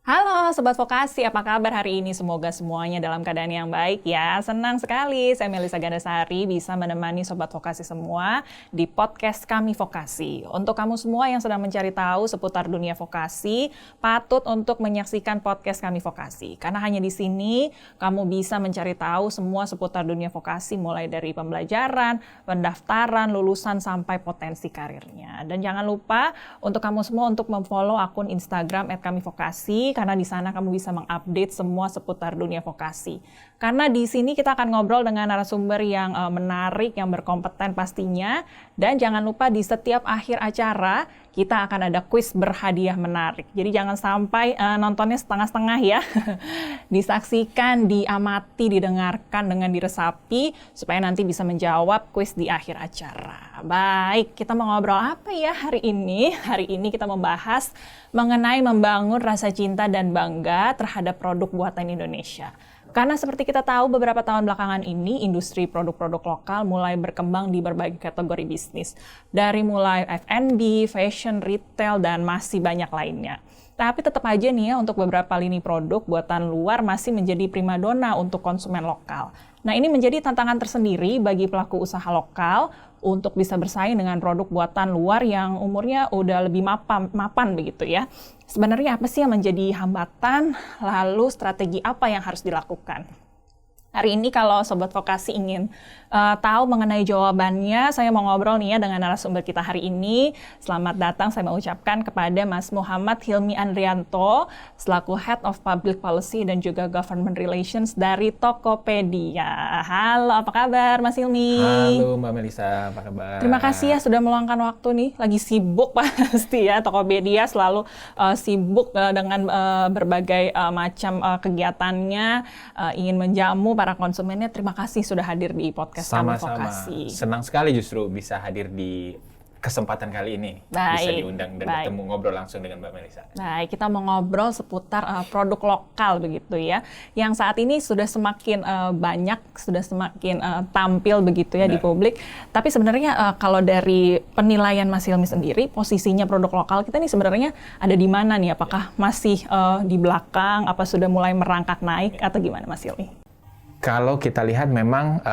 Halo Sobat Vokasi, apa kabar hari ini? Semoga semuanya dalam keadaan yang baik ya. Senang sekali saya Melisa Gandasari bisa menemani Sobat Vokasi semua di podcast kami Vokasi. Untuk kamu semua yang sedang mencari tahu seputar dunia vokasi, patut untuk menyaksikan podcast kami Vokasi. Karena hanya di sini kamu bisa mencari tahu semua seputar dunia vokasi, mulai dari pembelajaran, pendaftaran, lulusan, sampai potensi karirnya. Dan jangan lupa untuk kamu semua untuk memfollow akun Instagram @kamivokasi, karena di sana kamu bisa mengupdate semua seputar dunia vokasi. Karena di sini kita akan ngobrol dengan narasumber yang menarik, yang berkompeten pastinya. Dan jangan lupa di setiap akhir acara kita akan ada kuis berhadiah menarik. Jadi jangan sampai nontonnya setengah-setengah ya. Disaksikan, diamati, didengarkan dengan diresapi supaya nanti bisa menjawab kuis di akhir acara. Baik, kita mau ngobrol apa ya hari ini? Hari ini kita membahas mengenai membangun rasa cinta dan bangga terhadap produk buatan Indonesia. Karena seperti kita tahu beberapa tahun belakangan ini industri produk-produk lokal mulai berkembang di berbagai kategori bisnis. Dari mulai F&B, fashion, retail, dan masih banyak lainnya. Tapi tetap aja nih ya, untuk beberapa lini produk buatan luar masih menjadi primadona untuk konsumen lokal. Nah, ini menjadi tantangan tersendiri bagi pelaku usaha lokal untuk bisa bersaing dengan produk buatan luar yang umurnya udah lebih mapan begitu ya. Sebenarnya apa sih yang menjadi hambatan, lalu strategi apa yang harus dilakukan? Hari ini kalau Sobat Vokasi ingin tahu mengenai jawabannya, saya mau ngobrol nih ya dengan narasumber kita hari ini. Selamat datang saya mengucapkan kepada Mas Muhammad Hilmi Andrianto, selaku Head of Public Policy dan juga Government Relations dari Tokopedia. Halo, apa kabar Mas Hilmi? Halo Mbak Melisa, apa kabar? Terima kasih ya sudah meluangkan waktu nih. Lagi sibuk pasti ya, Tokopedia selalu sibuk dengan berbagai macam kegiatannya, ingin menjamu para konsumennya. Terima kasih sudah hadir di podcast kami Vokasi. Senang sekali justru bisa hadir di kesempatan kali ini. Baik, bisa diundang dan ketemu ngobrol langsung dengan Mbak Melisa. Baik, kita mau ngobrol seputar produk lokal begitu ya, yang saat ini sudah semakin banyak, sudah semakin tampil begitu ya di publik. Tapi sebenarnya kalau dari penilaian Mas Hilmi sendiri, posisinya produk lokal kita nih sebenarnya ada di mana nih? Apakah masih di belakang? Apa sudah mulai merangkak naik atau gimana Mas Hilmi? Kalau kita lihat memang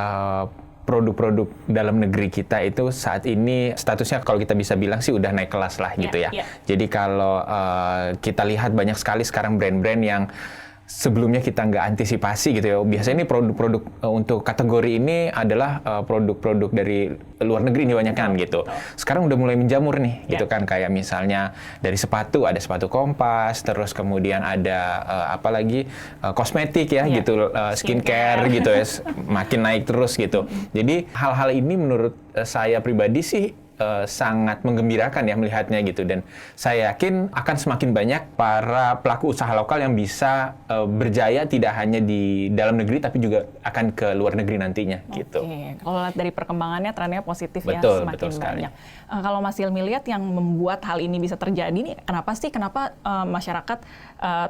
produk-produk dalam negeri kita itu saat ini statusnya kalau kita bisa bilang sih udah naik kelas lah gitu ya. Jadi kalau kita lihat banyak sekali sekarang brand-brand yang sebelumnya kita nggak antisipasi gitu ya. Biasanya ini produk-produk untuk kategori ini adalah produk-produk dari luar negeri nih banyak kan gitu. Sekarang udah mulai menjamur nih gitu kan, kayak misalnya dari sepatu, ada sepatu Kompas, terus kemudian ada apalagi kosmetik ya gitu, skincare gitu ya, makin naik terus gitu. Jadi hal-hal ini menurut saya pribadi sih sangat menggembirakan ya melihatnya gitu, dan saya yakin akan semakin banyak para pelaku usaha lokal yang bisa berjaya tidak hanya di dalam negeri tapi juga akan ke luar negeri nantinya gitu. Oke, kalau lihat dari perkembangannya trennya positif betul, ya, semakin betul banyak. Kalau Mas Hilmi lihat yang membuat hal ini bisa terjadi nih, kenapa sih? Kenapa masyarakat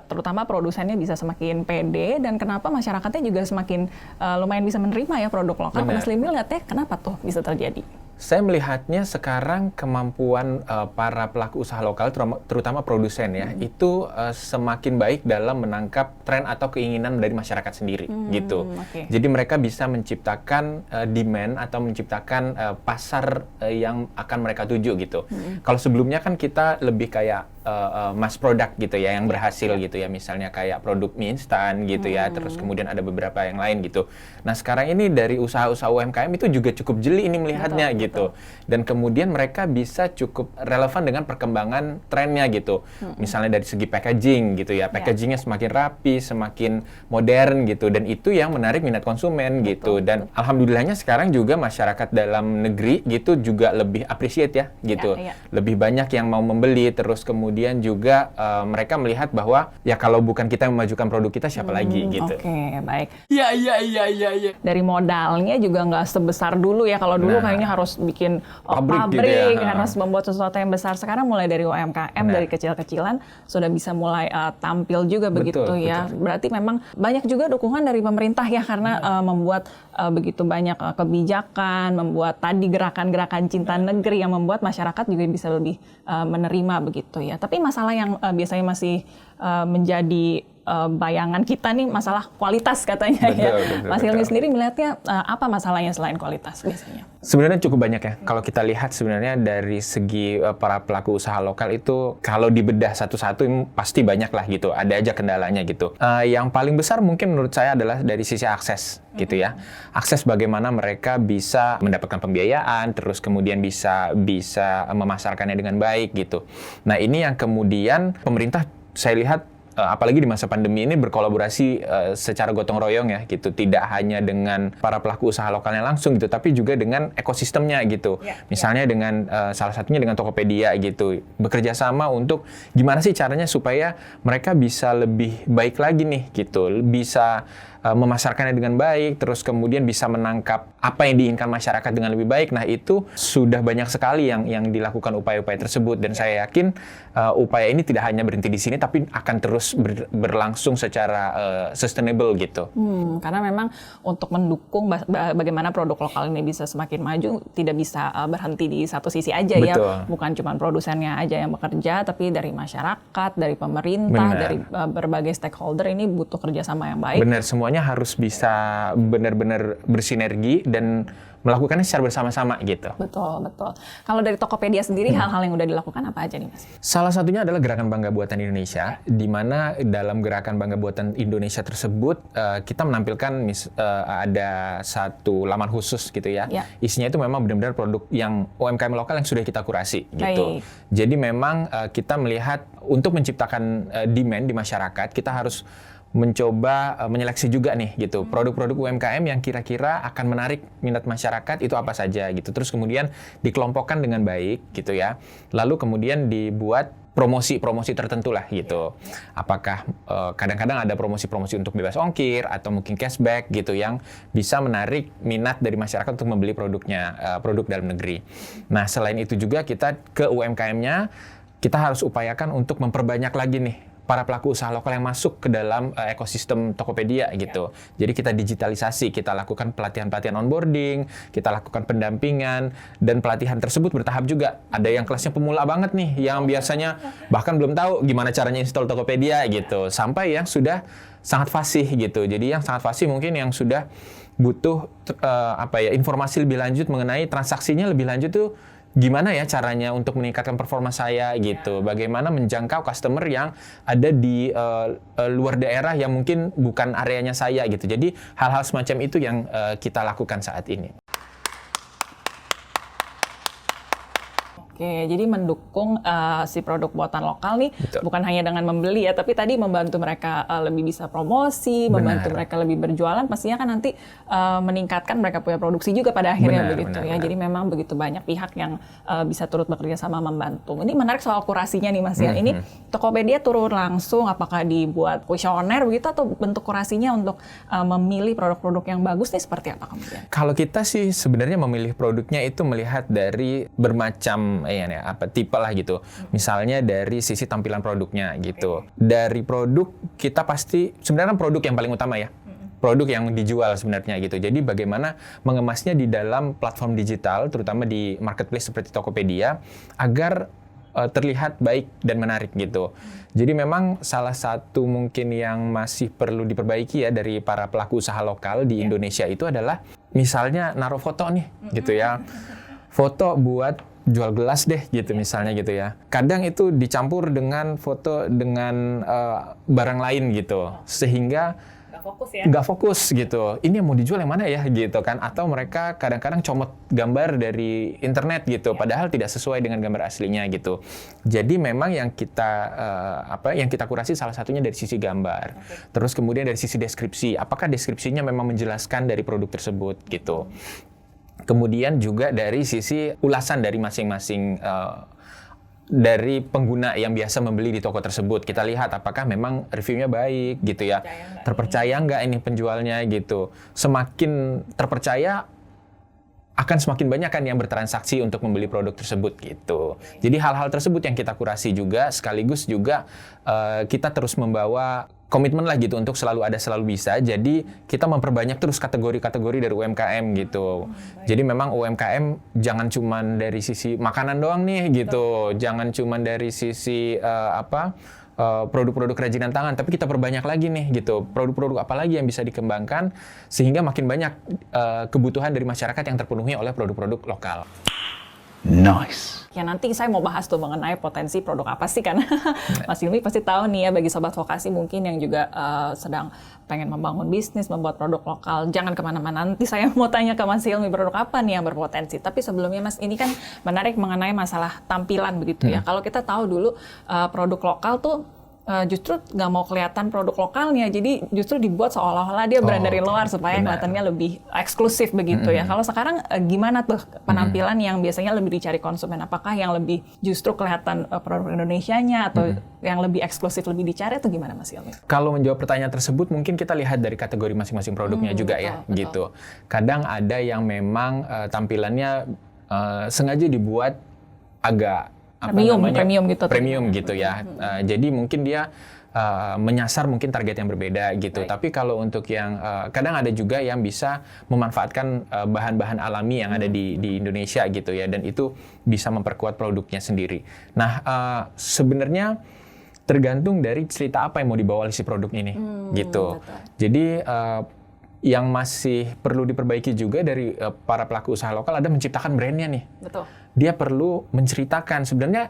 terutama produsennya bisa semakin pede, dan kenapa masyarakatnya juga semakin lumayan bisa menerima ya produk lokal? Mas Hilmi lihatnya kenapa tuh bisa terjadi? Saya melihatnya sekarang kemampuan para pelaku usaha lokal, terutama produsen ya, itu semakin baik dalam menangkap tren atau keinginan dari masyarakat sendiri gitu. Jadi mereka bisa menciptakan demand atau menciptakan pasar yang akan mereka tuju gitu. Kalau sebelumnya kan kita lebih kayak mass product gitu ya, yang berhasil gitu ya, misalnya kayak produk mie instan gitu ya, terus kemudian ada beberapa yang lain gitu. Nah sekarang ini dari usaha-usaha UMKM itu juga cukup jeli ini melihatnya gitu, dan kemudian mereka bisa cukup relevan dengan perkembangan trennya gitu. Misalnya dari segi packaging gitu ya, packagingnya semakin rapi, semakin modern gitu, dan itu yang menarik minat konsumen gitu. Dan alhamdulillahnya sekarang juga masyarakat dalam negeri gitu juga lebih appreciate ya gitu, lebih banyak yang mau membeli, terus kemudian juga mereka melihat bahwa ya kalau bukan kita yang memajukan produk kita, siapa lagi gitu. Oke, baik. Iya. Dari modalnya juga nggak sebesar dulu ya. Kalau dulu kayaknya harus bikin pabrik gitu ya, harus membuat sesuatu yang besar. Sekarang mulai dari UMKM, dari kecil-kecilan sudah bisa mulai tampil juga begitu ya. Berarti memang banyak juga dukungan dari pemerintah ya, karena membuat begitu banyak kebijakan, membuat tadi gerakan-gerakan cinta negeri yang membuat masyarakat juga bisa lebih menerima begitu ya. Tapi masalah yang biasanya masih menjadi bayangan kita nih masalah kualitas katanya betul, Mas Hilmi sendiri melihatnya apa masalahnya selain kualitas biasanya? Sebenarnya cukup banyak ya. Kalau kita lihat sebenarnya dari segi para pelaku usaha lokal itu kalau dibedah satu-satu pasti banyak lah gitu. Ada aja kendalanya gitu. Yang paling besar mungkin menurut saya adalah dari sisi akses gitu ya. Akses bagaimana mereka bisa mendapatkan pembiayaan, terus kemudian bisa memasarkannya dengan baik gitu. Nah ini yang kemudian pemerintah saya lihat apalagi di masa pandemi ini berkolaborasi secara gotong royong ya gitu, tidak hanya dengan para pelaku usaha lokalnya langsung gitu, tapi juga dengan ekosistemnya gitu. Misalnya dengan salah satunya dengan Tokopedia gitu, bekerja sama untuk gimana sih caranya supaya mereka bisa lebih baik lagi nih gitu, bisa memasarkannya dengan baik, terus kemudian bisa menangkap apa yang diinginkan masyarakat dengan lebih baik. Nah itu sudah banyak sekali yang dilakukan upaya-upaya tersebut, dan saya yakin upaya ini tidak hanya berhenti di sini, tapi akan terus berlangsung secara sustainable gitu. Karena memang untuk mendukung bagaimana produk lokal ini bisa semakin maju, tidak bisa berhenti di satu sisi aja. Betul. Ya, bukan cuma produsennya aja yang bekerja, tapi dari masyarakat, dari pemerintah, dari berbagai stakeholder ini butuh kerjasama yang baik. Benar, semuanya harus bisa benar-benar bersinergi dan melakukannya secara bersama-sama gitu. Betul. Kalau dari Tokopedia sendiri, hal-hal yang udah dilakukan apa aja nih Mas? Salah satunya adalah Gerakan Bangga Buatan Indonesia, di mana dalam Gerakan Bangga Buatan Indonesia tersebut kita menampilkan ada satu laman khusus gitu ya. Isinya itu memang benar-benar produk yang UMKM lokal yang sudah kita kurasi gitu. Jadi memang kita melihat untuk menciptakan demand di masyarakat, kita harus mencoba menyeleksi juga nih gitu produk-produk UMKM yang kira-kira akan menarik minat masyarakat itu apa saja gitu, terus kemudian dikelompokkan dengan baik gitu ya, lalu kemudian dibuat promosi tertentu lah gitu. Apakah kadang-kadang ada promosi untuk bebas ongkir atau mungkin cashback gitu yang bisa menarik minat dari masyarakat untuk membeli produknya, produk dalam negeri. Nah selain itu juga kita ke UMKM-nya kita harus upayakan untuk memperbanyak lagi nih para pelaku usaha lokal yang masuk ke dalam ekosistem Tokopedia gitu. Jadi kita digitalisasi, kita lakukan pelatihan onboarding, kita lakukan pendampingan, dan pelatihan tersebut bertahap juga. Ada yang kelasnya pemula banget nih, yang biasanya bahkan belum tahu gimana caranya install Tokopedia gitu, sampai yang sudah sangat fasih gitu. Jadi yang sangat fasih mungkin yang sudah butuh informasi lebih lanjut mengenai transaksinya lebih lanjut tuh gimana ya caranya untuk meningkatkan performa saya gitu. Bagaimana menjangkau customer yang ada di luar daerah yang mungkin bukan areanya saya gitu. Jadi hal-hal semacam itu yang kita lakukan saat ini. Oke, jadi mendukung si produk buatan lokal nih. Betul. Bukan hanya dengan membeli ya, tapi tadi membantu mereka lebih bisa promosi, membantu mereka lebih berjualan, pastinya kan nanti meningkatkan mereka punya produksi juga pada akhirnya begitu ya. Jadi memang begitu banyak pihak yang bisa turut bekerja sama membantu. Ini menarik soal kurasinya nih Mas ya. Ini Tokopedia turun langsung, apakah dibuat kuesioner begitu atau bentuk kurasinya untuk memilih produk-produk yang bagus nih seperti apa kemudian? Kalau kita sih sebenarnya memilih produknya itu melihat dari bermacam tipe lah gitu. Misalnya dari sisi tampilan produknya gitu. Dari produk kita pasti sebenarnya produk yang paling utama ya. Produk yang dijual sebenarnya gitu. Jadi bagaimana mengemasnya di dalam platform digital, terutama di marketplace seperti Tokopedia, agar terlihat baik dan menarik gitu. Jadi memang salah satu mungkin yang masih perlu diperbaiki ya dari para pelaku usaha lokal di Indonesia itu adalah misalnya naruh foto nih gitu ya. Foto buat jual gelas deh gitu misalnya gitu ya. Kadang itu dicampur dengan foto dengan barang lain gitu. Sehingga nggak fokus gitu. Ini yang mau dijual yang mana ya gitu kan. Atau mereka kadang-kadang comot gambar dari internet gitu. Padahal tidak sesuai dengan gambar aslinya gitu. Jadi memang yang kita kurasi salah satunya dari sisi gambar. Terus kemudian dari sisi deskripsi. Apakah deskripsinya memang menjelaskan dari produk tersebut gitu. Kemudian juga dari sisi ulasan dari masing-masing dari pengguna yang biasa membeli di toko tersebut. Kita lihat apakah memang reviewnya baik gitu ya. Terpercaya nggak ini penjualnya gitu. Semakin terpercaya akan semakin banyak kan yang bertransaksi untuk membeli produk tersebut gitu. Jadi hal-hal tersebut yang kita kurasi juga, sekaligus juga kita terus membawa komitmen lah gitu untuk selalu ada, selalu bisa. Jadi kita memperbanyak terus kategori-kategori dari UMKM gitu. Jadi memang UMKM jangan cuman dari sisi makanan doang nih gitu. Jangan cuman dari sisi produk-produk kerajinan tangan, tapi kita perbanyak lagi nih gitu. Produk-produk apa lagi yang bisa dikembangkan sehingga makin banyak kebutuhan dari masyarakat yang terpenuhi oleh produk-produk lokal. Nice. Ya nanti saya mau bahas tuh mengenai potensi produk apa sih, karena Mas Hilmi pasti tahu nih ya, bagi Sobat Vokasi mungkin yang juga sedang pengen membangun bisnis, membuat produk lokal, jangan kemana-mana. Nanti saya mau tanya ke Mas Hilmi produk apa nih yang berpotensi. Tapi sebelumnya Mas, ini kan menarik mengenai masalah tampilan begitu ya. Kalau kita tahu dulu produk lokal tuh justru nggak mau kelihatan produk lokalnya, jadi justru dibuat seolah-olah dia brand dari luar supaya kelihatannya lebih eksklusif begitu ya. Kalau sekarang gimana tuh penampilan yang biasanya lebih dicari konsumen? Apakah yang lebih justru kelihatan produk Indonesianya atau yang lebih eksklusif lebih dicari atau gimana Mas Hilmi? Kalau menjawab pertanyaan tersebut mungkin kita lihat dari kategori masing-masing produknya juga ya, gitu. Kadang ada yang memang tampilannya sengaja dibuat agak premium gitu ya. Jadi mungkin dia menyasar mungkin target yang berbeda gitu. Tapi kalau untuk yang kadang ada juga yang bisa memanfaatkan bahan-bahan alami yang ada di Indonesia gitu ya, dan itu bisa memperkuat produknya sendiri. Nah, sebenarnya tergantung dari cerita apa yang mau dibawa oleh si produk ini gitu. Betul. Jadi yang masih perlu diperbaiki juga dari para pelaku usaha lokal ada menciptakan brandnya nih. Betul. Dia perlu menceritakan sebenarnya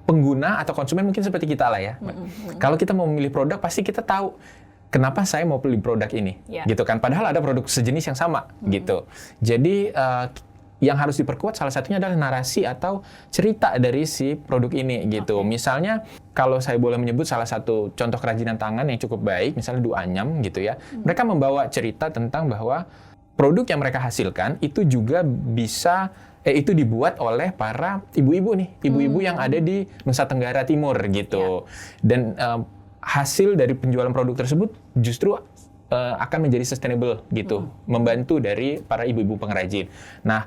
pengguna atau konsumen mungkin seperti kita lah ya. Kalau kita mau memilih produk pasti kita tahu kenapa saya mau beli produk ini, gitu kan. Padahal ada produk sejenis yang sama, gitu. Jadi yang harus diperkuat salah satunya adalah narasi atau cerita dari si produk ini, gitu. Misalnya kalau saya boleh menyebut salah satu contoh kerajinan tangan yang cukup baik, misalnya Du Anyam gitu ya. Mereka membawa cerita tentang bahwa produk yang mereka hasilkan itu juga bisa itu dibuat oleh para ibu-ibu nih, ibu-ibu yang ada di Nusa Tenggara Timur gitu. Dan hasil dari penjualan produk tersebut justru akan menjadi sustainable gitu, membantu dari para ibu-ibu pengrajin. Nah,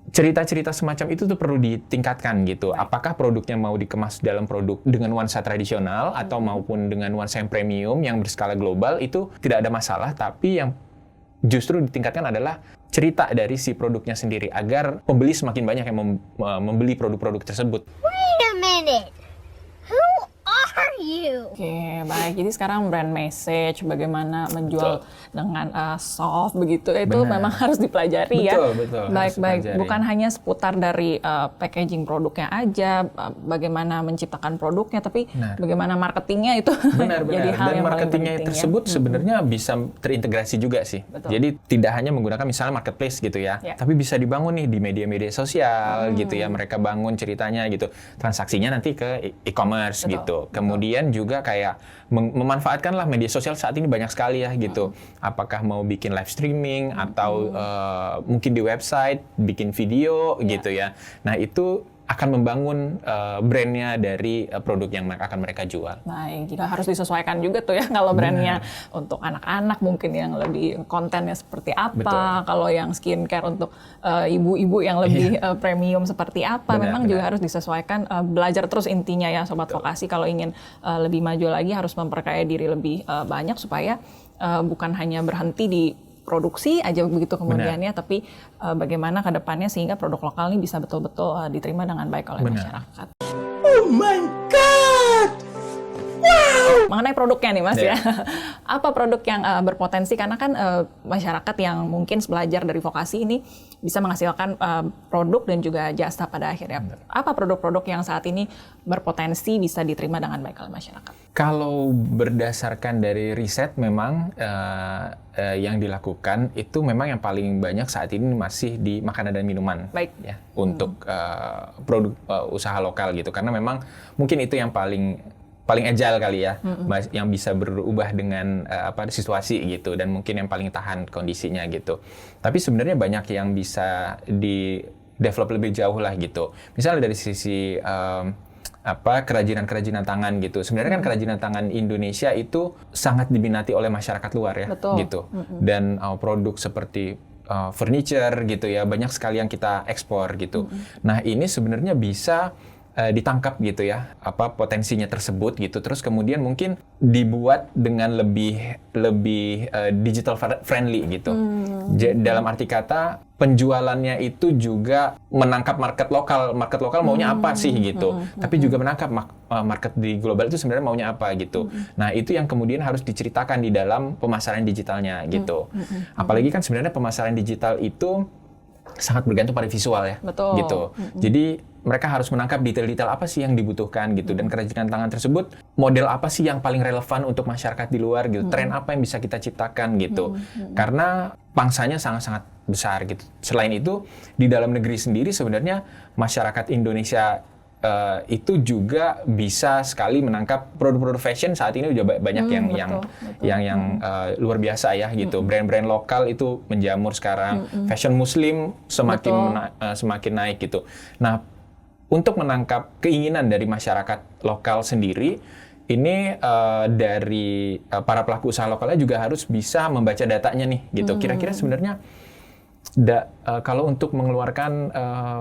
cerita-cerita semacam itu tuh perlu ditingkatkan gitu. Apakah produknya mau dikemas dalam produk dengan nuansa tradisional atau maupun dengan nuansa yang premium yang berskala global, itu tidak ada masalah, tapi yang justru ditingkatkan adalah cerita dari si produknya sendiri agar pembeli semakin banyak yang membeli produk-produk tersebut. Wait a minute. Who are you? Oke, baik. Jadi sekarang brand message, bagaimana menjual dengan soft begitu, itu memang harus dipelajari ya. Betul. Baik. Bukan hanya seputar dari packaging produknya aja, bagaimana menciptakan produknya, tapi bagaimana marketingnya itu jadi hal Dan yang marketingnya paling penting tersebut sebenarnya bisa terintegrasi juga sih. Jadi tidak hanya menggunakan misalnya marketplace gitu ya, tapi bisa dibangun nih di media-media sosial gitu ya. Mereka bangun ceritanya gitu, transaksinya nanti ke e-commerce gitu. Kemudian juga kayak memanfaatkanlah media sosial saat ini banyak sekali ya gitu. Apakah mau bikin live streaming atau mungkin di website, bikin video gitu ya. Nah, itu akan membangun brandnya dari produk yang akan mereka jual. Baik, jika harus disesuaikan juga tuh ya, kalau brandnya untuk anak-anak mungkin yang lebih kontennya seperti apa, kalau yang skincare untuk ibu-ibu yang lebih premium seperti apa, memang juga harus disesuaikan. Belajar terus intinya ya Sobat Vokasi, kalau ingin lebih maju lagi harus memperkaya diri lebih banyak supaya bukan hanya berhenti di produksi aja begitu kemudiannya, tapi bagaimana ke depannya sehingga produk lokal ini bisa betul-betul diterima dengan baik oleh masyarakat. Oh my God! Wow! Mengenai produknya nih Mas ya, apa produk yang berpotensi, karena kan masyarakat yang mungkin belajar dari vokasi ini bisa menghasilkan produk dan juga jasa pada akhirnya. Apa produk-produk yang saat ini berpotensi bisa diterima dengan baik oleh masyarakat? Kalau berdasarkan dari riset memang yang dilakukan itu memang yang paling banyak saat ini masih di makanan dan minuman. Baik. Ya, untuk produk usaha lokal gitu, karena memang mungkin itu yang paling agile kali ya, yang bisa berubah dengan situasi gitu, dan mungkin yang paling tahan kondisinya gitu. Tapi sebenarnya banyak yang bisa di develop lebih jauh lah gitu. Misalnya dari sisi kerajinan tangan gitu. Sebenarnya kan kerajinan tangan Indonesia itu sangat diminati oleh masyarakat luar ya. Betul. Gitu. Dan produk seperti furniture gitu ya, banyak sekali yang kita ekspor gitu. Nah, ini sebenarnya bisa ditangkap gitu ya, apa potensinya tersebut gitu. Terus kemudian mungkin dibuat dengan lebih digital friendly gitu. Dalam arti kata penjualannya itu juga menangkap market lokal maunya apa sih gitu. Tapi juga menangkap market di global itu sebenarnya maunya apa gitu. Nah, itu yang kemudian harus diceritakan di dalam pemasaran digitalnya gitu. Apalagi kan sebenarnya pemasaran digital itu sangat bergantung pada visual ya. Betul. Gitu. Jadi mereka harus menangkap detail-detail apa sih yang dibutuhkan gitu, dan kerajinan tangan tersebut model apa sih yang paling relevan untuk masyarakat di luar gitu, tren apa yang bisa kita ciptakan gitu, karena pangsanya sangat-sangat besar gitu. Selain itu di dalam negeri sendiri sebenarnya masyarakat Indonesia itu juga bisa sekali menangkap produk-produk fashion saat ini udah banyak yang luar biasa ya gitu. Brand-brand lokal itu menjamur sekarang, fashion muslim semakin naik gitu. Nah, untuk menangkap keinginan dari masyarakat lokal sendiri, ini dari para pelaku usaha lokalnya juga harus bisa membaca datanya nih gitu. Kira-kira sebenarnya kalau untuk mengeluarkan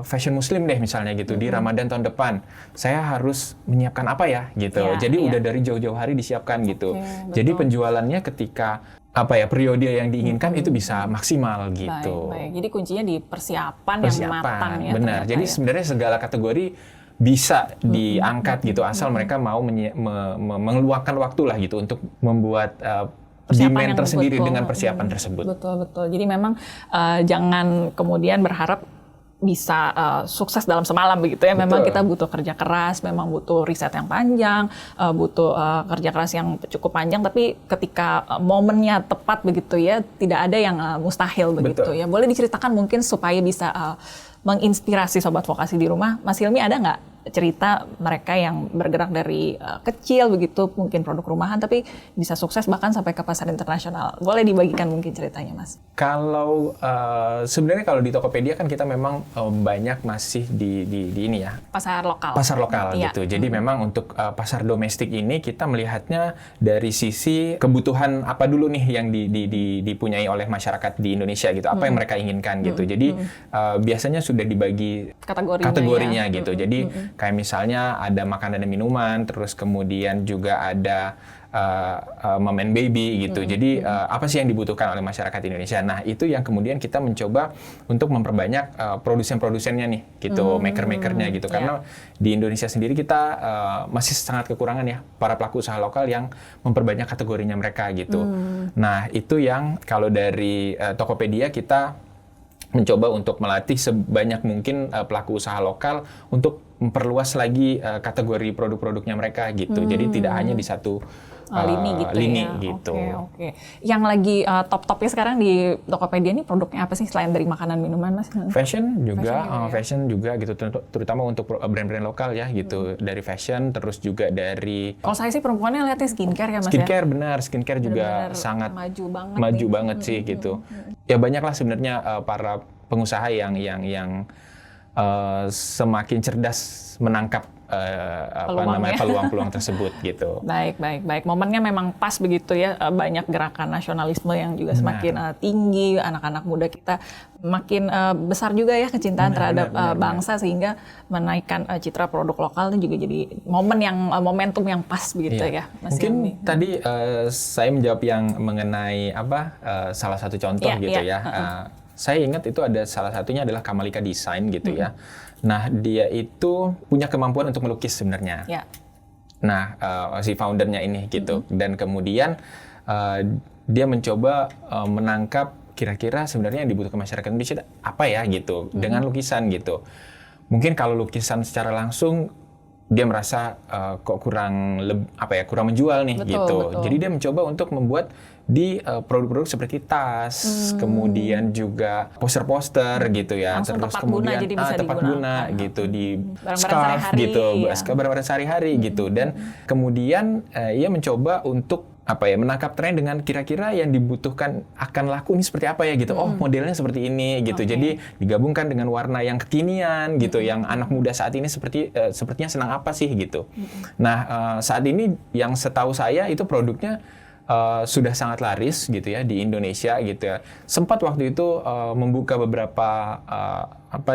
fashion muslim deh misalnya gitu di Ramadan tahun depan, saya harus menyiapkan apa ya gitu. Jadi udah dari jauh-jauh hari disiapkan gitu. Jadi penjualannya ketika periode yang diinginkan itu bisa maksimal gitu. Baik. Jadi kuncinya di persiapan yang matang ya. Benar. Jadi sebenarnya segala kategori bisa diangkat gitu, asal mereka mau mengeluarkan waktu lah gitu untuk membuat demand tersendiri dengan persiapan tersebut. Betul. Jadi memang jangan kemudian berharap bisa sukses dalam semalam begitu ya. Memang kita butuh kerja keras, memang butuh riset yang panjang, butuh kerja keras yang cukup panjang, tapi ketika momennya tepat begitu ya, tidak ada yang mustahil begitu ya. Boleh diceritakan mungkin supaya bisa menginspirasi Sobat Vokasi di rumah, Mas Hilmi ada nggak cerita mereka yang bergerak dari kecil begitu, mungkin produk rumahan, tapi bisa sukses bahkan sampai ke pasar internasional. Boleh dibagikan mungkin ceritanya, Mas? Kalau sebenarnya kalau di Tokopedia kan kita memang banyak masih di ini ya. Pasar lokal. Pasar lokal gitu. Jadi memang untuk pasar domestik ini kita melihatnya dari sisi kebutuhan apa dulu nih yang dipunyai oleh masyarakat di Indonesia gitu. Apa yang mereka inginkan gitu. Jadi biasanya sudah dibagi kategorinya ya. Gitu. Jadi kayak misalnya ada makanan dan minuman, terus kemudian juga ada mom and baby gitu. Jadi apa sih yang dibutuhkan oleh masyarakat Indonesia? Nah, itu yang kemudian kita mencoba untuk memperbanyak produsen-produsennya nih gitu, maker-makernya gitu. Karena di Indonesia sendiri kita masih sangat kekurangan ya para pelaku usaha lokal yang memperbanyak kategorinya mereka gitu. Nah, itu yang kalau dari Tokopedia kita mencoba untuk melatih sebanyak mungkin pelaku usaha lokal untuk memperluas lagi kategori produk-produknya mereka gitu. Jadi tidak hanya di satu lini gitu. Oke. Yang lagi top-topnya sekarang di Tokopedia ini produknya apa sih selain dari makanan minuman, Mas? Fashion juga gitu, terutama untuk brand-brand lokal ya gitu. Dari fashion, terus juga dari... Kalau saya sih perempuannya lihatnya skincare ya, Mas? Skincare benar, skincare juga sangat maju banget sih gitu. Ya banyaklah sebenarnya para pengusaha yang semakin cerdas menangkap peluang-peluang tersebut gitu. Baik. Momennya memang pas begitu ya, banyak gerakan nasionalisme yang juga semakin tinggi, anak-anak muda kita makin besar juga ya kecintaan terhadap bangsa, sehingga menaikkan citra produk lokal itu juga jadi momentum yang pas begitu ya, Mas Mungkin Hilmi. tadi saya menjawab yang mengenai salah satu contoh saya ingat itu ada salah satunya adalah Kamalika Design gitu ya. Nah, dia itu punya kemampuan untuk melukis sebenarnya. Nah, si foundernya ini gitu. Dan kemudian dia mencoba menangkap kira-kira sebenarnya yang dibutuhkan masyarakat Indonesia apa ya gitu dengan lukisan gitu. Mungkin kalau lukisan secara langsung dia merasa kok kurang menjual nih gitu. Jadi dia mencoba untuk membuat di produk-produk seperti tas, kemudian juga poster-poster gitu ya, langsung terus tepat kemudian guna, jadi bisa tepat guna gitu di barang-barang scarf gitu, barang-barang sehari-hari gitu. Dan kemudian ia mencoba untuk menangkap tren dengan kira-kira yang dibutuhkan akan laku ini seperti apa ya gitu. Oh, modelnya seperti ini gitu. Jadi digabungkan dengan warna yang kekinian gitu, yang anak muda saat ini sepertinya senang apa sih gitu. Nah, saat ini yang setahu saya itu produknya sudah sangat laris gitu ya di Indonesia gitu ya. Sempat waktu itu membuka beberapa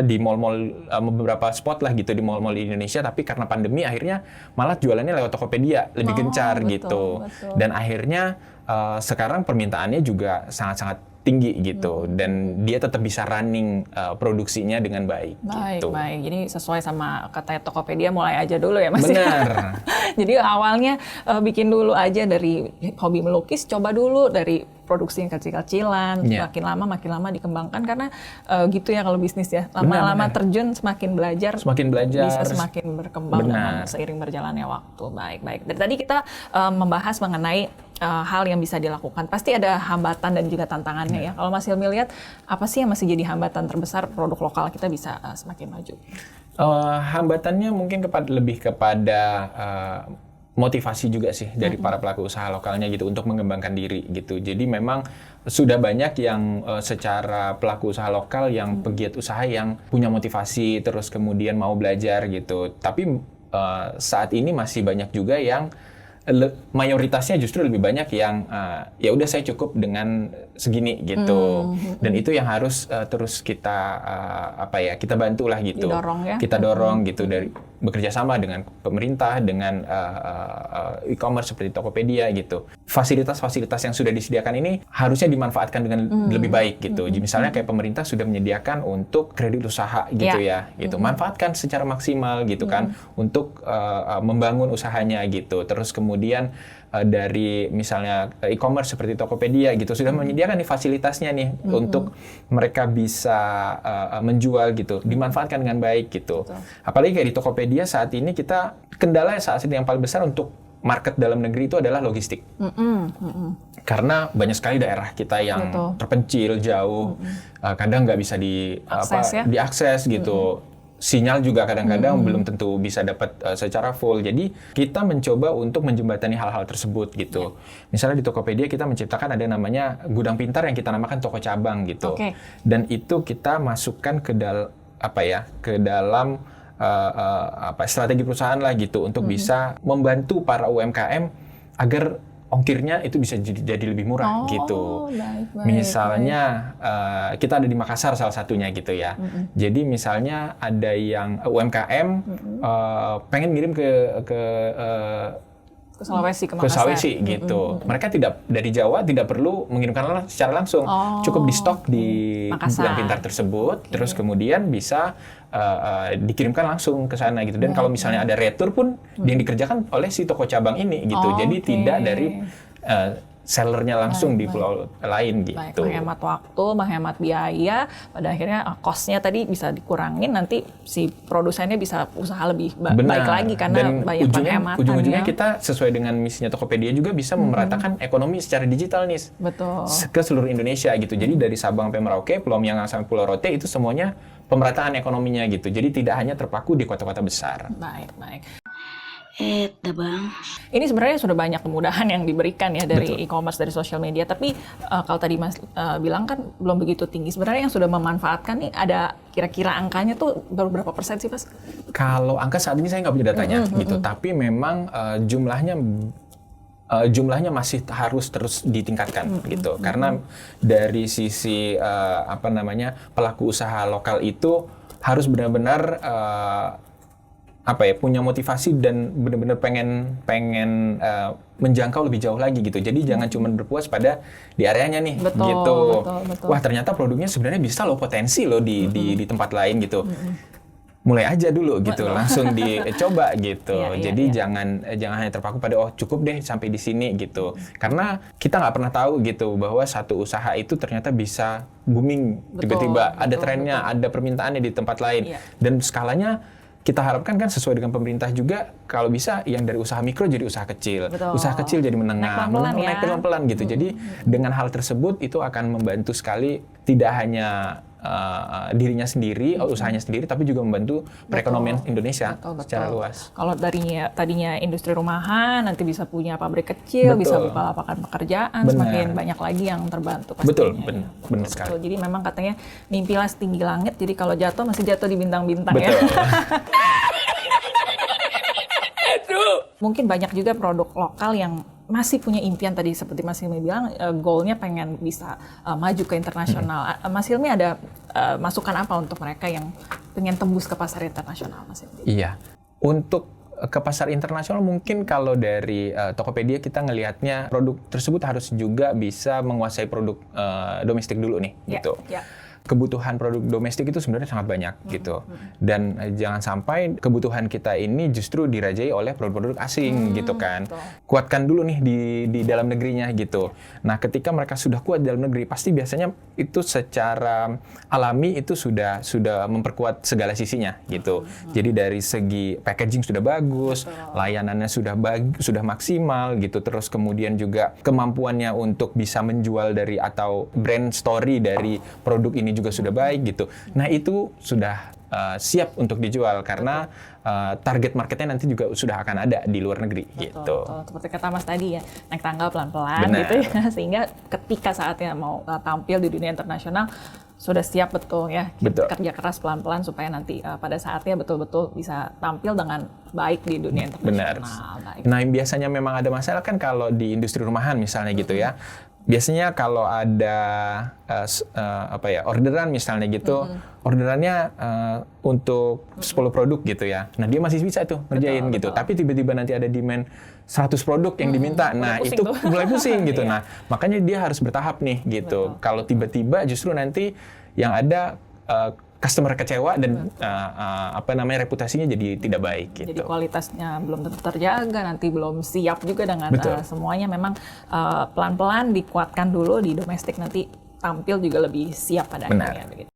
di mall-mall, beberapa spot lah gitu di mall-mall di Indonesia, tapi karena pandemi akhirnya malah jualannya lewat Tokopedia lebih gencar gitu. Dan akhirnya sekarang permintaannya juga sangat-sangat tinggi gitu, dan dia tetap bisa running produksinya dengan baik. Gitu. Baik. Jadi sesuai sama kata Tokopedia, mulai aja dulu ya Mas. Benar. Jadi awalnya bikin dulu aja dari hobi melukis, coba dulu dari produksi yang kecil-kecilan, makin lama dikembangkan, karena gitu ya kalau bisnis ya, lama-lama terjun semakin belajar bisa semakin berkembang dengan seiring berjalannya waktu. Baik. Dari tadi kita membahas mengenai hal yang bisa dilakukan. Pasti ada hambatan dan juga tantangannya ya. Kalau Mas Hilmi lihat, apa sih yang masih jadi hambatan terbesar produk lokal kita bisa semakin maju? Hambatannya mungkin lebih kepada motivasi juga sih dari para pelaku usaha lokalnya gitu untuk mengembangkan diri gitu. Jadi memang sudah banyak yang secara pelaku usaha lokal yang pegiat usaha yang punya motivasi terus kemudian mau belajar gitu. Tapi saat ini masih banyak juga yang mayoritasnya justru lebih banyak yang ya udah saya cukup dengan segini gitu. Dan itu yang harus terus kita kita bantulah gitu. Kita dorong gitu dari bekerja sama dengan pemerintah, dengan e-commerce seperti Tokopedia gitu. Fasilitas-fasilitas yang sudah disediakan ini harusnya dimanfaatkan dengan lebih baik gitu. Misalnya kayak pemerintah sudah menyediakan untuk kredit usaha gitu ya gitu. Manfaatkan secara maksimal gitu kan untuk membangun usahanya gitu. Terus kemudian dari misalnya e-commerce seperti Tokopedia gitu sudah menyediakan nih fasilitasnya nih untuk mereka bisa menjual gitu, dimanfaatkan dengan baik gitu. Apalagi kayak di Tokopedia saat ini kita kendala saat ini yang paling besar untuk market dalam negeri itu adalah logistik. Karena banyak sekali daerah kita yang terpencil jauh, kadang nggak bisa diakses gitu. Sinyal juga kadang-kadang belum tentu bisa dapat secara full. Jadi kita mencoba untuk menjembatani hal-hal tersebut gitu. Misalnya di Tokopedia kita menciptakan ada namanya gudang pintar yang kita namakan toko cabang gitu. Dan itu kita masukkan ke dalam strategi perusahaan lah gitu untuk bisa membantu para UMKM agar ongkirnya itu bisa jadi lebih murah gitu. Misalnya kita ada di Makassar salah satunya gitu ya. Jadi misalnya ada yang UMKM pengen ngirim ke Sulawesi gitu. Mereka dari Jawa tidak perlu mengirimkan secara langsung. Cukup di stok di gudang pintar tersebut, terus kemudian bisa dikirimkan langsung ke sana gitu. Dan kalau misalnya ada retur pun yang dikerjakan oleh si toko cabang ini gitu. Jadi tidak dari sellernya langsung di pulau lain gitu. Menghemat waktu, menghemat biaya, pada akhirnya cost-nya tadi bisa dikurangin, nanti si produsennya bisa usaha lebih baik lagi karena banyak penghematan. Ujung-ujungnya kita sesuai dengan misinya Tokopedia juga bisa memeratakan ekonomi secara digital nih. Ke seluruh Indonesia gitu. Jadi dari Sabang sampai Merauke, Pulau Miangas sampai Pulau Rote itu semuanya pemerataan ekonominya gitu. Jadi tidak hanya terpaku di kota-kota besar. Baik. Bang. Ini sebenarnya sudah banyak kemudahan yang diberikan ya dari e-commerce, dari social media. Tapi kalau tadi Mas bilang kan belum begitu tinggi. Sebenarnya yang sudah memanfaatkan nih ada kira-kira angkanya tuh baru berapa persen sih Mas? Kalau angka saat ini saya nggak punya datanya gitu. Tapi memang jumlahnya masih harus terus ditingkatkan gitu. Karena dari sisi pelaku usaha lokal itu harus benar-benar punya motivasi dan benar-benar pengen menjangkau lebih jauh lagi gitu. Jadi jangan cuma berpuas pada di areanya nih gitu. Betul. Wah, ternyata produknya sebenarnya bisa potensi di tempat lain gitu. Mulai aja dulu gitu, langsung dicoba gitu. Jadi jangan hanya terpaku pada cukup deh sampai di sini gitu. Karena kita nggak pernah tahu gitu bahwa satu usaha itu ternyata bisa booming tiba-tiba, ada trennya, ada permintaannya di tempat lain. Dan skalanya kita harapkan kan sesuai dengan pemerintah juga, kalau bisa yang dari usaha mikro jadi usaha kecil, usaha kecil jadi menengah, naik pelan-pelan gitu. Jadi dengan hal tersebut itu akan membantu sekali tidak hanya dirinya sendiri, usahanya sendiri, tapi juga membantu perekonomian Indonesia secara luas. Kalau tadinya industri rumahan, nanti bisa punya pabrik kecil, bisa buka lapangan pekerjaan, semakin banyak lagi yang terbantu pastinya. Benar sekali. Jadi memang katanya mimpilah setinggi langit, jadi kalau jatuh masih jatuh di bintang-bintang ya. Mungkin banyak juga produk lokal yang masih punya impian tadi seperti Mas Hilmi bilang, goalnya pengen bisa maju ke internasional. Mas Hilmi ada masukan apa untuk mereka yang pengen tembus ke pasar internasional, Mas Hilmi? Iya, untuk ke pasar internasional mungkin kalau dari Tokopedia kita ngelihatnya produk tersebut harus juga bisa menguasai produk domestik dulu nih, gitu. Kebutuhan produk domestik itu sebenarnya sangat banyak gitu. Dan jangan sampai kebutuhan kita ini justru dirajai oleh produk-produk asing gitu kan. Betul. Kuatkan dulu nih di dalam negerinya gitu. Nah, ketika mereka sudah kuat di dalam negeri, pasti biasanya itu secara alami itu sudah memperkuat segala sisinya gitu. Jadi dari segi packaging sudah bagus, layanannya sudah maksimal gitu. Terus kemudian juga kemampuannya untuk bisa menjual dari atau brand story dari produk ini juga sudah baik gitu. Nah, itu sudah siap untuk dijual karena target marketnya nanti juga sudah akan ada di luar negeri. Betul. Seperti kata Mas tadi ya, naik tangga pelan-pelan gitu ya, sehingga ketika saatnya mau tampil di dunia internasional sudah siap betul ya. Kerja keras pelan-pelan supaya nanti pada saatnya betul-betul bisa tampil dengan baik di dunia internasional. Benar. Nah, biasanya memang ada masalah kan kalau di industri rumahan misalnya gitu ya. Biasanya kalau ada orderan misalnya gitu, orderannya untuk 10 produk gitu ya. Nah, dia masih bisa tuh ngerjain gitu. Tapi tiba-tiba nanti ada demand 100 produk yang diminta. Nah, itu mulai pusing gitu. Nah, makanya dia harus bertahap nih gitu. Kalau tiba-tiba justru nanti yang ada customer kecewa dan reputasinya jadi tidak baik gitu. Jadi kualitasnya belum tentu terjaga, nanti belum siap juga dengan semuanya. Memang pelan-pelan dikuatkan dulu di domestik, nanti tampil juga lebih siap pada akhirnya. Begitu.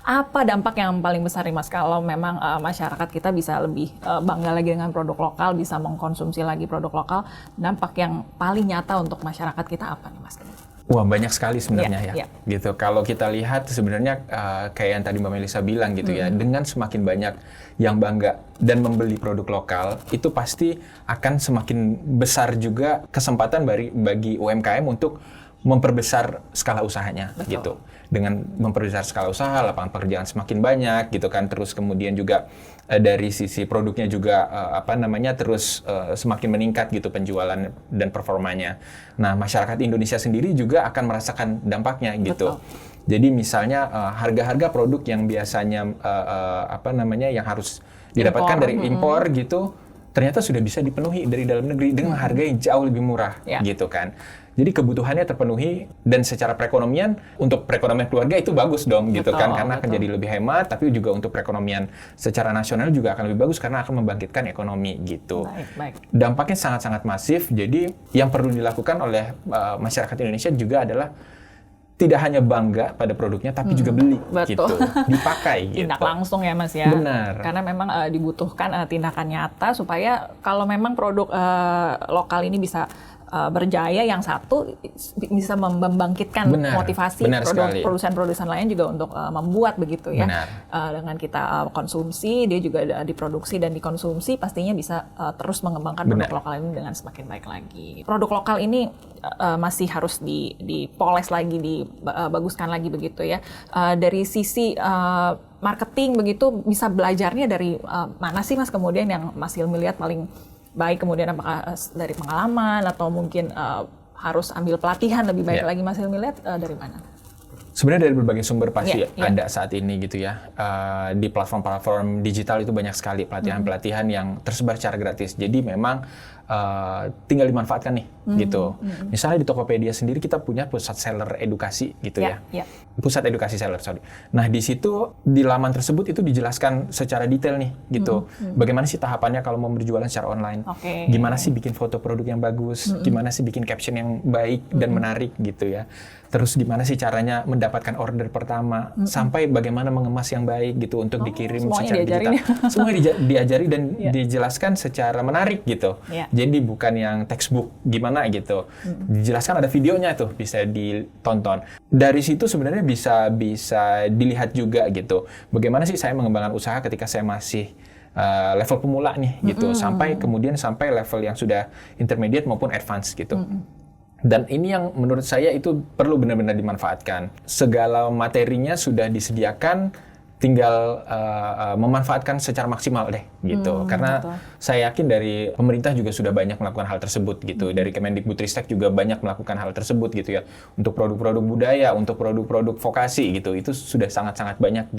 Apa dampak yang paling besar nih Mas kalau memang masyarakat kita bisa lebih bangga lagi dengan produk lokal, bisa mengkonsumsi lagi produk lokal? Dampak yang paling nyata untuk masyarakat kita apa nih Mas? Wah, banyak sekali sebenarnya gitu. Kalau kita lihat sebenarnya kayak yang tadi Mbak Melisa bilang gitu ya, dengan semakin banyak yang bangga dan membeli produk lokal, itu pasti akan semakin besar juga kesempatan bagi UMKM untuk memperbesar skala usahanya. Gitu. Dengan memperbesar skala usaha, lapangan pekerjaan semakin banyak gitu kan, terus kemudian juga dari sisi produknya juga terus semakin meningkat gitu penjualan dan performanya. Nah, masyarakat Indonesia sendiri juga akan merasakan dampaknya gitu. Jadi misalnya harga-harga produk yang biasanya yang harus didapatkan dari impor gitu, ternyata sudah bisa dipenuhi dari dalam negeri dengan harga yang jauh lebih murah gitu kan. Jadi kebutuhannya terpenuhi dan secara perekonomian, untuk perekonomian keluarga itu bagus dong gitu kan, karena akan jadi lebih hemat, tapi juga untuk perekonomian secara nasional juga akan lebih bagus karena akan membangkitkan ekonomi gitu. Dampaknya sangat-sangat masif, jadi yang perlu dilakukan oleh masyarakat Indonesia juga adalah tidak hanya bangga pada produknya, tapi juga beli gitu, dipakai gitu. Tindak langsung ya Mas ya. Benar. Karena memang dibutuhkan tindakan nyata supaya kalau memang produk lokal ini bisa berjaya, yang satu bisa membangkitkan motivasi produsen-produsen lain juga untuk membuat begitu ya. Dengan kita konsumsi, dia juga diproduksi dan dikonsumsi, pastinya bisa terus mengembangkan produk lokal ini dengan semakin baik lagi. Produk lokal ini masih harus dipoles lagi, dibaguskan lagi begitu ya. Dari sisi marketing begitu, bisa belajarnya dari mana sih Mas kemudian yang Mas Hilmi lihat paling baik, kemudian apakah dari pengalaman atau mungkin harus ambil pelatihan lebih baik lagi Mas Hilmi lihat dari mana? Sebenarnya dari berbagai sumber pasti ada saat ini gitu ya. Di platform-platform digital itu banyak sekali pelatihan-pelatihan yang tersebar secara gratis. Jadi memang tinggal dimanfaatkan nih gitu. Misalnya di Tokopedia sendiri kita punya pusat seller edukasi gitu ya. Pusat edukasi seller, Nah, di situ di laman tersebut itu dijelaskan secara detail nih gitu. Bagaimana sih tahapannya kalau mau berjualan secara online? Gimana sih bikin foto produk yang bagus? Gimana sih bikin caption yang baik dan menarik gitu ya. Terus gimana sih caranya mendapatkan order pertama, sampai bagaimana mengemas yang baik gitu untuk dikirim secara digital. Semuanya diajari dan dijelaskan secara menarik gitu. Jadi bukan yang textbook gimana gitu. Dijelaskan, ada videonya tuh, bisa ditonton. Dari situ sebenarnya bisa dilihat juga gitu. Bagaimana sih saya mengembangkan usaha ketika saya masih level pemula nih gitu, sampai level yang sudah intermediate maupun advance gitu. Dan ini yang menurut saya itu perlu benar-benar dimanfaatkan. Segala materinya sudah disediakan, tinggal memanfaatkan secara maksimal deh gitu. Karena betul. saya yakin dari pemerintah juga sudah banyak melakukan hal tersebut gitu. Dari Kemendikbudristek juga banyak melakukan hal tersebut gitu ya. Untuk produk-produk budaya, untuk produk-produk vokasi gitu, itu sudah sangat-sangat banyak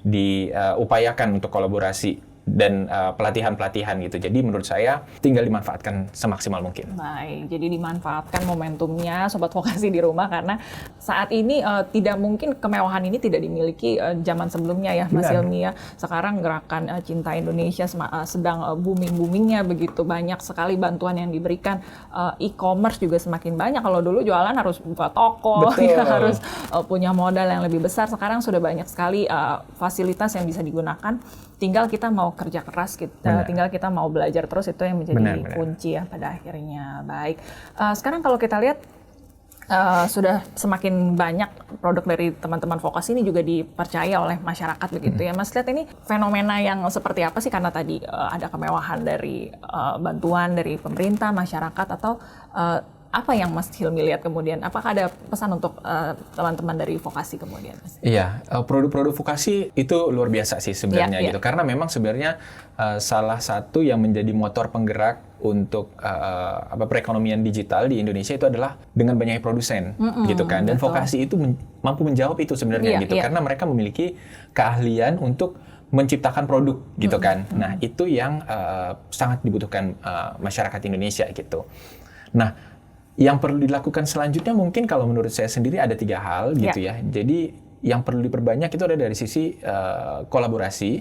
diupayakan untuk kolaborasi dan pelatihan-pelatihan gitu. Jadi menurut saya tinggal dimanfaatkan semaksimal mungkin. Baik, jadi dimanfaatkan momentumnya Sobat Vokasi di rumah karena saat ini tidak mungkin kemewahan ini tidak dimiliki zaman sebelumnya ya Mas Benar. Hilmi ya. Sekarang gerakan Cinta Indonesia sedang booming-boomingnya begitu, banyak sekali bantuan yang diberikan. E-commerce juga semakin banyak. Kalau dulu jualan harus buka toko, Betul. ya, harus punya modal yang lebih besar. Sekarang sudah banyak sekali fasilitas yang bisa digunakan. Tinggal kita mau kerja keras, tinggal kita mau belajar terus, itu yang menjadi Benar. kunci ya pada akhirnya. Baik, sekarang kalau kita lihat sudah semakin banyak produk dari teman-teman vokasi ini juga dipercaya oleh masyarakat begitu ya. Mas lihat ini fenomena yang seperti apa sih, karena tadi ada kemewahan dari bantuan dari pemerintah, masyarakat, atau apa yang Mas Hilmi lihat kemudian? Apakah ada pesan untuk teman-teman dari vokasi kemudian? Iya, produk-produk vokasi itu luar biasa sih sebenarnya Iya, gitu. Karena memang sebenarnya salah satu yang menjadi motor penggerak untuk perekonomian digital di Indonesia itu adalah dengan banyaknya produsen gitu kan. Dan betul. vokasi itu mampu menjawab itu sebenarnya gitu. Karena mereka memiliki keahlian untuk menciptakan produk gitu kan. Nah, itu yang sangat dibutuhkan masyarakat Indonesia gitu. Nah, yang perlu dilakukan selanjutnya mungkin kalau menurut saya sendiri ada 3 hal gitu ya. Jadi yang perlu diperbanyak itu ada dari sisi kolaborasi.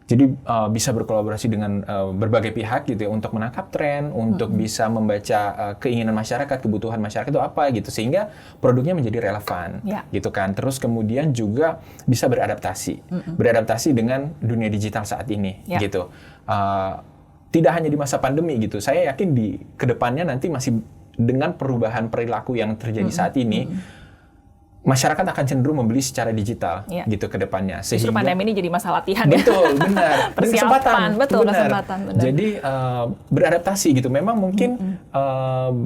Jadi bisa berkolaborasi dengan berbagai pihak gitu ya untuk menangkap tren, untuk bisa membaca keinginan masyarakat, kebutuhan masyarakat itu apa gitu, sehingga produknya menjadi relevan gitu kan. Terus kemudian juga bisa beradaptasi dengan dunia digital saat ini gitu. Tidak hanya di masa pandemi gitu. Saya yakin di kedepannya nanti masih dengan perubahan perilaku yang terjadi saat ini, masyarakat akan cenderung membeli secara digital gitu ke depannya. Justru pandemi ini jadi masa latihan ya. Betul, benar. Dan Persiapan, betul, kesempatan. Benar. Jadi beradaptasi gitu. Memang mungkin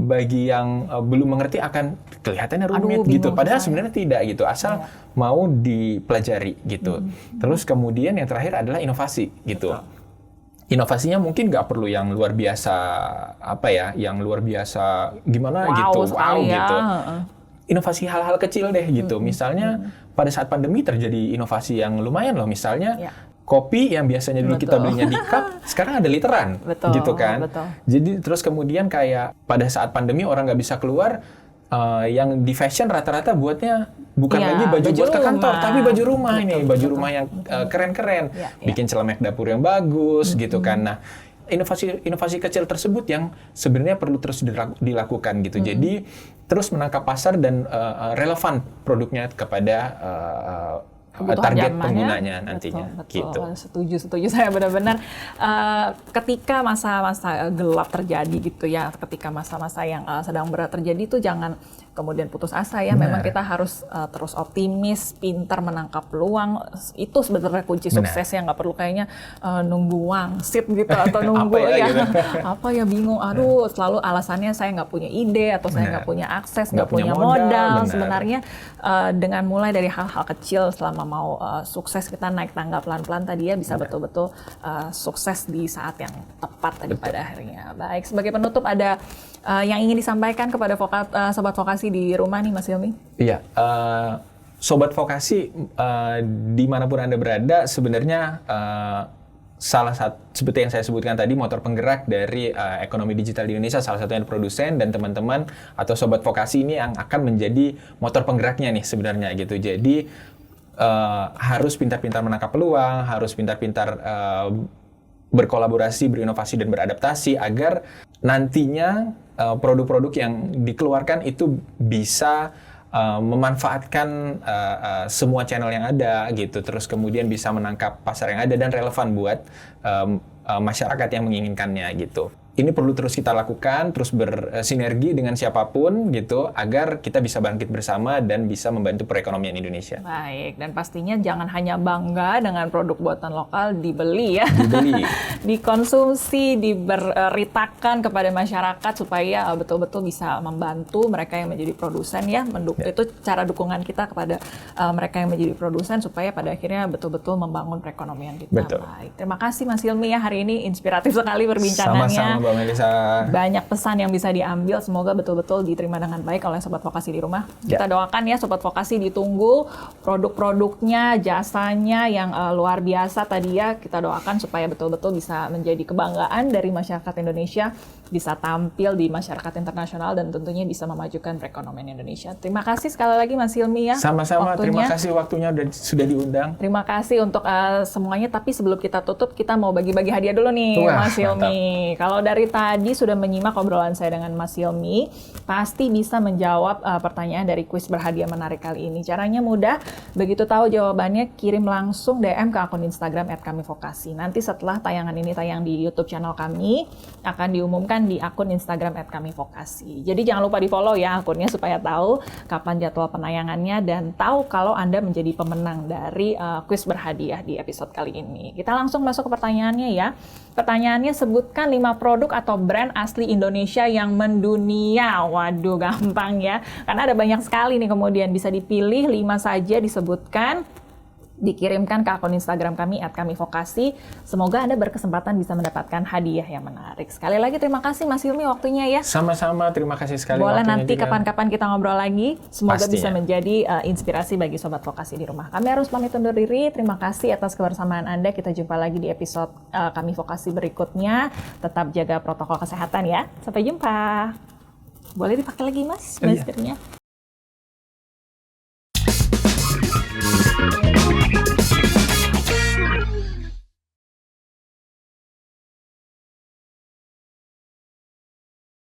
bagi yang belum mengerti akan kelihatannya rumit gitu. Padahal sebenarnya tidak gitu. Asal mau dipelajari gitu. Terus kemudian yang terakhir adalah inovasi gitu. Inovasinya mungkin nggak perlu yang luar biasa yang luar biasa gimana gitu, gitu. Inovasi hal-hal kecil deh gitu. Misalnya pada saat pandemi terjadi inovasi yang lumayan loh. Misalnya kopi yang biasanya dulu kita belinya di cup, sekarang ada literan, gitu kan. Jadi terus kemudian kayak pada saat pandemi orang nggak bisa keluar, yang di fashion rata-rata buatnya bukan lagi baju buat ke kantor, tapi baju rumah baju rumah yang keren-keren, bikin celemek dapur yang bagus gitu kan. Nah, inovasi kecil tersebut yang sebenarnya perlu terus dilakukan gitu. Jadi terus menangkap pasar dan relevan produknya kepada target penggunanya nantinya. Betul. Gitu. Setuju saya benar-benar. Ketika masa-masa gelap terjadi gitu ya, ketika masa-masa yang sedang berat terjadi itu jangan kemudian putus asa ya. Memang kita harus terus optimis, pintar menangkap peluang. Itu sebenarnya kunci suksesnya. Nggak perlu kayaknya nunggu wangsit gitu atau nunggu apa ya bingung. Aduh, selalu alasannya saya nggak punya ide atau saya nggak punya akses, nggak punya modal. Sebenarnya dengan mulai dari hal-hal kecil, selama mau sukses kita naik tangga pelan-pelan tadi ya, bisa betul-betul sukses di saat yang tepat tadi pada akhirnya. Baik, sebagai penutup ada yang ingin disampaikan kepada Sobat Vokasi di rumah nih Mas Hilmi? Iya, Sobat Vokasi dimanapun Anda berada sebenarnya salah satu seperti yang saya sebutkan tadi, motor penggerak dari ekonomi digital di Indonesia salah satunya produsen, dan teman-teman atau Sobat Vokasi ini yang akan menjadi motor penggeraknya nih sebenarnya gitu. Jadi harus pintar-pintar menangkap peluang, harus pintar-pintar berkolaborasi, berinovasi, dan beradaptasi agar nantinya produk-produk yang dikeluarkan itu bisa memanfaatkan semua channel yang ada gitu, terus kemudian bisa menangkap pasar yang ada dan relevan buat masyarakat yang menginginkannya gitu. ini perlu terus kita lakukan, terus bersinergi dengan siapapun gitu, agar kita bisa bangkit bersama dan bisa membantu perekonomian Indonesia. Baik, dan pastinya jangan hanya bangga dengan produk buatan lokal, dibeli ya. Dibeli. Dikonsumsi, diberitakan kepada masyarakat supaya betul-betul bisa membantu mereka yang menjadi produsen ya. Itu cara dukungan kita kepada mereka yang menjadi produsen supaya pada akhirnya betul-betul membangun perekonomian kita. Betul. Baik, terima kasih Mas Hilmi ya, hari ini inspiratif sekali perbincangannya. Sama-sama Mbak Melisa. Banyak pesan yang bisa diambil, semoga betul-betul diterima dengan baik oleh Sobat Vokasi di rumah. Kita doakan ya Sobat Vokasi, ditunggu produk-produknya, jasanya yang luar biasa tadi ya. Kita doakan supaya betul-betul bisa menjadi kebanggaan dari masyarakat Indonesia, bisa tampil di masyarakat internasional dan tentunya bisa memajukan perekonomian Indonesia. Terima kasih sekali lagi Mas Hilmi ya. Sama-sama, terima waktunya. kasih waktunya sudah diundang. Terima kasih untuk semuanya, tapi sebelum kita tutup, kita mau bagi-bagi hadiah dulu nih. Wah, Mas Hilmi. Kalau dari tadi sudah menyimak obrolan saya dengan Mas Hilmi, pasti bisa menjawab pertanyaan dari kuis berhadiah menarik kali ini. Caranya mudah, begitu tahu jawabannya, kirim langsung DM ke akun Instagram @kamivokasi. Nanti setelah tayangan ini tayang di YouTube channel kami, akan diumumkan di akun Instagram @kamivokasi. Jadi jangan lupa di-follow ya akunnya supaya tahu kapan jadwal penayangannya dan tahu kalau Anda menjadi pemenang dari kuis berhadiah di episode kali ini. Kita langsung masuk ke pertanyaannya ya. Pertanyaannya, sebutkan 5 produk atau brand asli Indonesia yang mendunia. Waduh, gampang ya. Karena ada banyak sekali nih, kemudian bisa dipilih 5 saja disebutkan. Dikirimkan ke akun Instagram kami @kamivokasi. Semoga Anda berkesempatan bisa mendapatkan hadiah yang menarik. Sekali lagi terima kasih Mas Hilmi waktunya ya. Sama-sama, terima kasih sekali. Boleh waktunya nanti juga. kapan-kapan kita ngobrol lagi. Semoga Pastinya. bisa menjadi inspirasi bagi Sobat Vokasi di rumah. Kami harus pamit undur diri. Terima kasih atas kebersamaan Anda. Kita jumpa lagi di episode Kami Vokasi berikutnya. Tetap jaga protokol kesehatan ya. Sampai jumpa. Boleh dipakai lagi Mas maskernya?